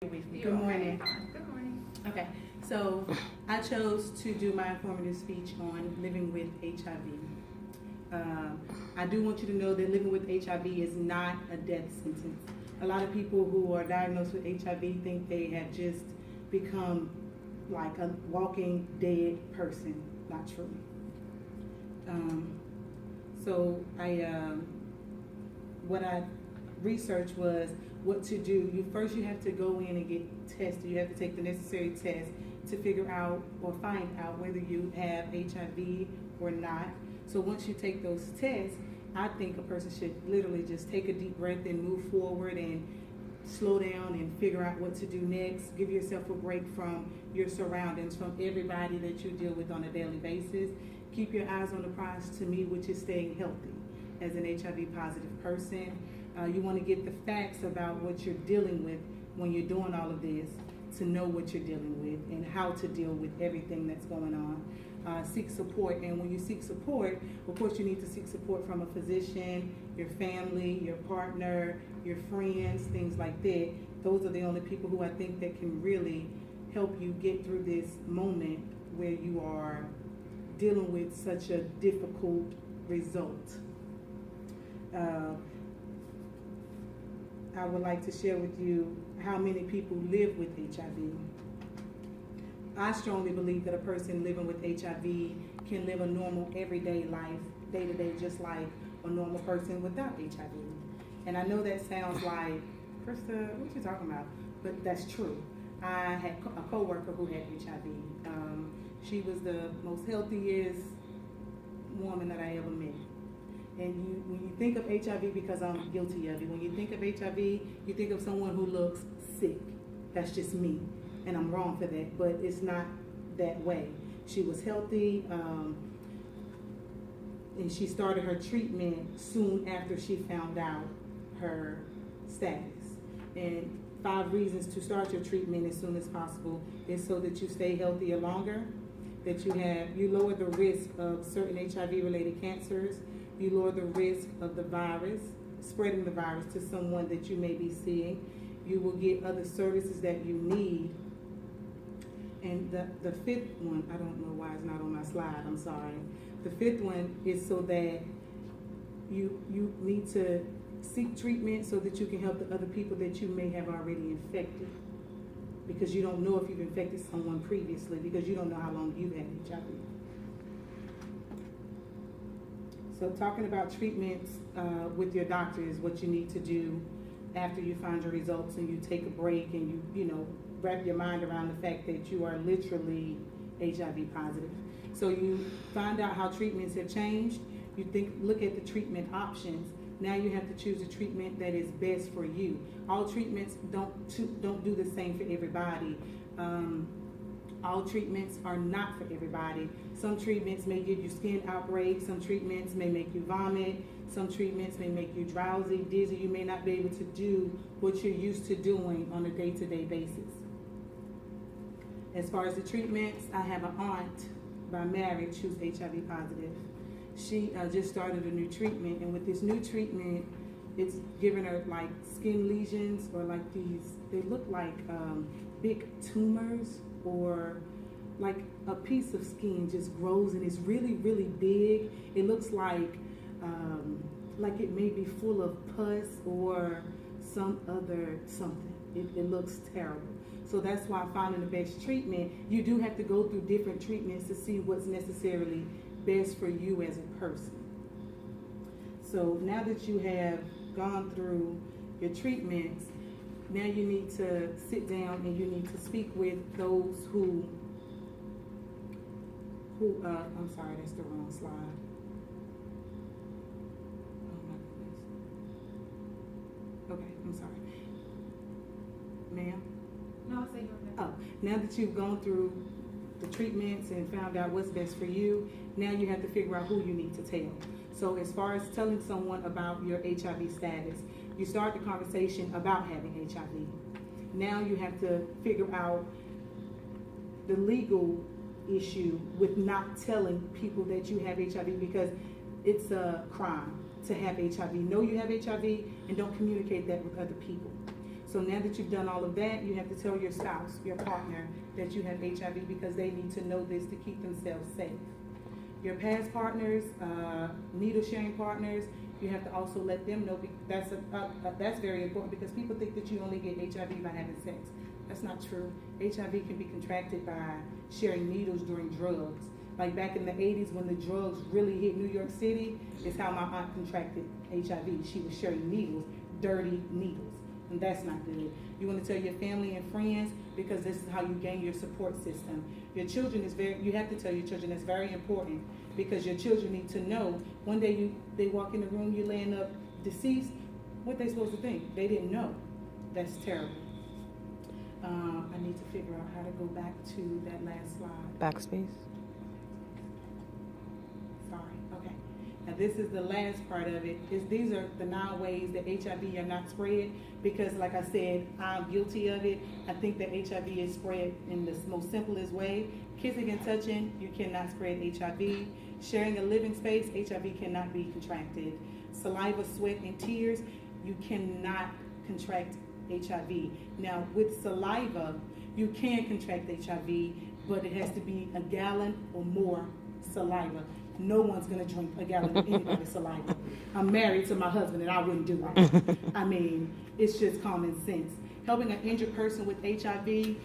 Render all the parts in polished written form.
Good morning. Good morning. Okay, so I chose to do my informative speech on living with HIV. I do want you to know that living with HIV is not a death sentence. A lot of people who are diagnosed with HIV think they have just become like a walking dead person. Not true. So what I researched was what to do. You have to go in and get tested. You have to take the necessary test to figure out or find out whether you have HIV or not. So once you take those tests, I think a person should literally just take a deep breath and move forward and slow down and figure out what to do next. Give yourself a break from your surroundings, from everybody that you deal with on a daily basis. Keep your eyes on the prize, to me, which is staying healthy as an HIV positive person. You want to get the facts about what you're dealing with when you're doing all of this, to know what you're dealing with and how to deal with everything that's going on. Seek support, and when you seek support, of course you need to seek support from a physician, your family, your partner, your friends, things like that. Those are the only people who I think that can really help you get through this moment where you are dealing with such a difficult result. I would like to share with you how many people live with HIV. I strongly believe that a person living with HIV can live a normal everyday life, day to day, just like a normal person without HIV. And I know that sounds like, Krista, what you talking about? But that's true. I had a coworker who had HIV. She was the most healthiest woman that I ever met. And when you think of HIV, because I'm guilty of it, when you think of HIV, you think of someone who looks sick. That's just me, and I'm wrong for that, but it's not that way. She was healthy, and she started her treatment soon after she found out her status. And 5 reasons to start your treatment as soon as possible is so that you stay healthier longer, that you lower the risk of certain HIV-related cancers. You lower the risk of the virus, spreading the virus to someone that you may be seeing. You will get other services that you need. And the 5th one, I don't know why it's not on my slide, I'm sorry. The 5th one is so that you need to seek treatment so that you can help the other people that you may have already infected. Because you don't know if you've infected someone previously, because you don't know how long you've had HIV. So talking about treatments with your doctor is what you need to do after you find your results and you take a break and you wrap your mind around the fact that you are literally HIV positive. So you find out how treatments have changed. Look at the treatment options. Now you have to choose a treatment that is best for you. All treatments don't do the same for everybody. All treatments are not for everybody. Some treatments may give you skin outbreaks. Some treatments may make you vomit. Some treatments may make you drowsy, dizzy. You may not be able to do what you're used to doing on a day-to-day basis. As far as the treatments, I have an aunt by marriage who's HIV positive. She just started a new treatment, and with this new treatment, it's giving her like skin lesions or like they look like big tumors, or like a piece of skin just grows and it's really, really big. It looks like it may be full of pus or some other something. It looks terrible. So that's why finding the best treatment, you do have to go through different treatments to see what's necessarily best for you as a person. So now that you have gone through your treatments, now you need to sit down and you need to speak with those who I'm sorry, that's the wrong slide. Oh my goodness. Okay, I'm sorry. Ma'am? No, I'll say you're okay. Oh, now that you've gone through the treatments and found out what's best for you, now you have to figure out who you need to tell. So as far as telling someone about your HIV status, you start the conversation about having HIV. Now you have to figure out the legal issue with not telling people that you have HIV, because it's a crime to have HIV. Know you have HIV and don't communicate that with other people. So now that you've done all of that, you have to tell your spouse, your partner, that you have HIV because they need to know this to keep themselves safe. Your past partners, needle sharing partners, you have to also let them know. That's very important because people think that you only get HIV by having sex. That's not true. HIV can be contracted by sharing needles during drugs. Like back in the 80s when the drugs really hit New York City, is how my aunt contracted HIV. She was sharing needles, dirty needles. And that's not good. You want to tell your family and friends because this is how you gain your support system. Your children you have to tell your children, it's very important because your children need to know one day they walk in the room, you're laying up deceased, what they supposed to think? They didn't know. That's terrible. I need to figure out how to go back to that last slide. Backspace. Sorry, okay. Now this is the last part of it. These are the 9 ways that HIV are not spread because like I said, I'm guilty of it. I think that HIV is spread in the most simplest way. Kissing and touching, you cannot spread HIV. Sharing a living space, HIV cannot be contracted. Saliva, sweat, and tears, you cannot contract HIV. Now with saliva, you can contract HIV, but it has to be a gallon or more saliva. No one's gonna drink a gallon of anybody's saliva. I'm married to my husband and I wouldn't do it. I mean, it's just common sense. Helping an injured person with HIV,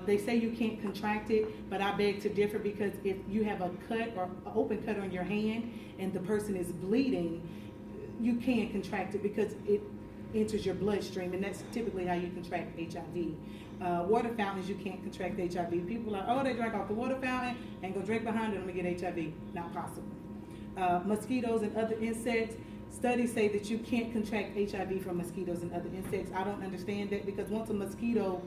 they say you can't contract it, but I beg to differ because if you have a cut or an open cut on your hand and the person is bleeding, you can contract it because it enters your bloodstream, and that's typically how you contract HIV. Water fountains, you can't contract HIV. People are like, oh, they drank off the water fountain and go drink behind it, I'm gonna get HIV. Not possible. Mosquitoes and other insects, studies say that you can't contract HIV from mosquitoes and other insects. I don't understand that because once a mosquito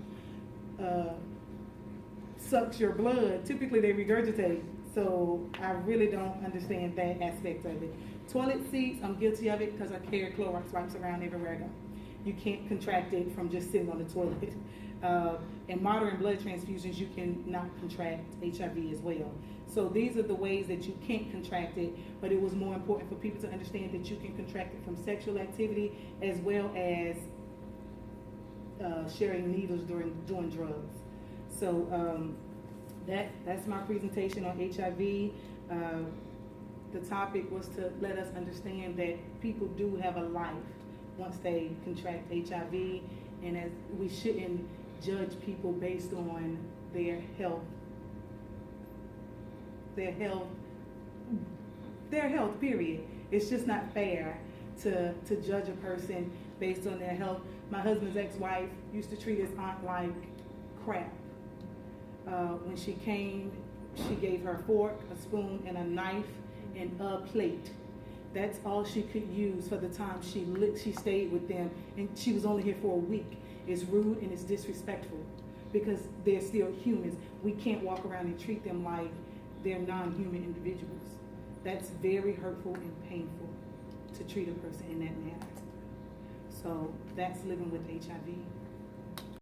sucks your blood, typically they regurgitate. So I really don't understand that aspect of it. Toilet seats, I'm guilty of it because I carry Clorox wipes around everywhere I go. You can't contract it from just sitting on the toilet. And modern blood transfusions, you cannot contract HIV as well. So these are the ways that you can't contract it, but it was more important for people to understand that you can contract it from sexual activity as well as sharing needles during drugs. So that's my presentation on HIV. The topic was to let us understand that people do have a life once they contract HIV, and as we shouldn't judge people based on their health, period. It's just not fair to judge a person based on their health. My husband's ex-wife used to treat his aunt like crap. When she came, she gave her a fork, a spoon, and a knife, and a plate. That's all she could use for the time she stayed with them, and she was only here for a week. It's rude and it's disrespectful because they're still humans. We can't walk around and treat them like they're non-human individuals. That's very hurtful and painful to treat a person in that manner. So that's living with HIV.